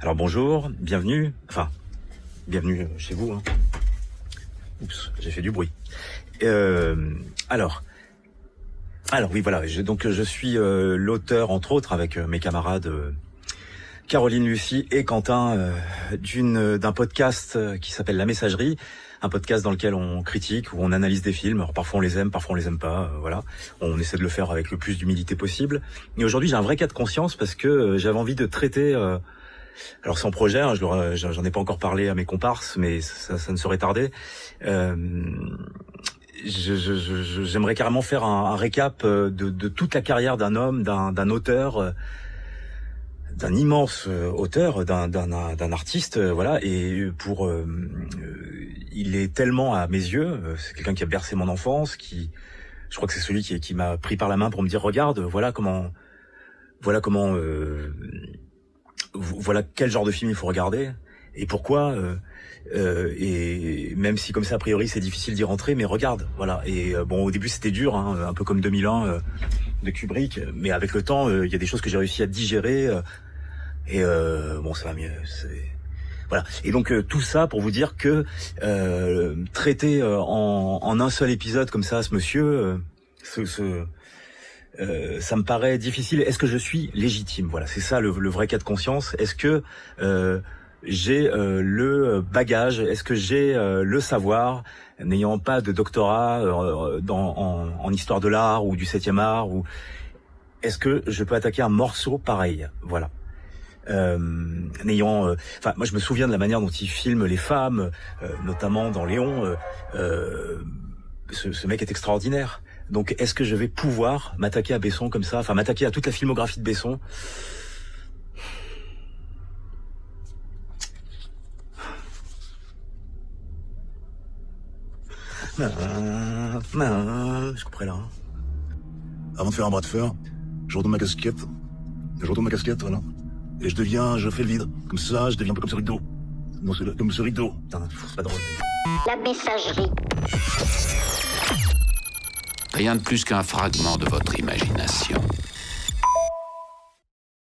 Alors bonjour, bienvenue chez vous. Hein. Oups, j'ai fait du bruit. Alors oui, voilà. Je suis l'auteur, entre autres, avec mes camarades Caroline, Lucie et Quentin, d'un podcast qui s'appelle La Messagerie, un podcast dans lequel on critique, où on analyse des films. Alors, parfois on les aime, parfois on les aime pas. Voilà, on essaie de le faire avec le plus d'humilité possible. Et aujourd'hui, j'ai un vrai cas de conscience parce que j'avais envie de traiter. Alors sans projet, hein, j'en ai pas encore parlé à mes comparses, mais ça ne saurait tarder. J'aimerais carrément faire un récap de toute la carrière d'un homme, d'un auteur, d'un immense auteur, d'un artiste, voilà. Et il est tellement à mes yeux, c'est quelqu'un qui a bercé mon enfance, je crois que c'est celui qui m'a pris par la main pour me dire regarde, voilà quel genre de film il faut regarder et pourquoi. Et même si comme ça a priori c'est difficile d'y rentrer, mais regarde, voilà. Et au début c'était dur, hein, un peu comme 2001 de Kubrick, mais avec le temps il y a des choses que j'ai réussi à digérer ça va mieux. Voilà. Et donc tout ça pour vous dire que traiter en un seul épisode comme ça ce monsieur, ça me paraît difficile. Est-ce que je suis légitime? Voilà, c'est ça le vrai cas de conscience. Est-ce que j'ai le bagage? Est-ce que j'ai le savoir, n'ayant pas de doctorat en histoire de l'art ou du 7e art, ou est-ce que je peux attaquer un morceau pareil? Voilà. Moi je me souviens de la manière dont il filme les femmes, notamment dans Léon. Ce mec est extraordinaire. Donc, est-ce que je vais pouvoir m'attaquer à Besson comme ça, enfin m'attaquer à toute la filmographie de Besson? Je comprends là. Avant de faire un bras de fer, je retourne ma casquette, voilà. Et je fais le vide. Comme ça, je deviens un peu comme ce rideau. Comme ce rideau. Putain, c'est pas drôle. La messagerie. Rien de plus qu'un fragment de votre imagination.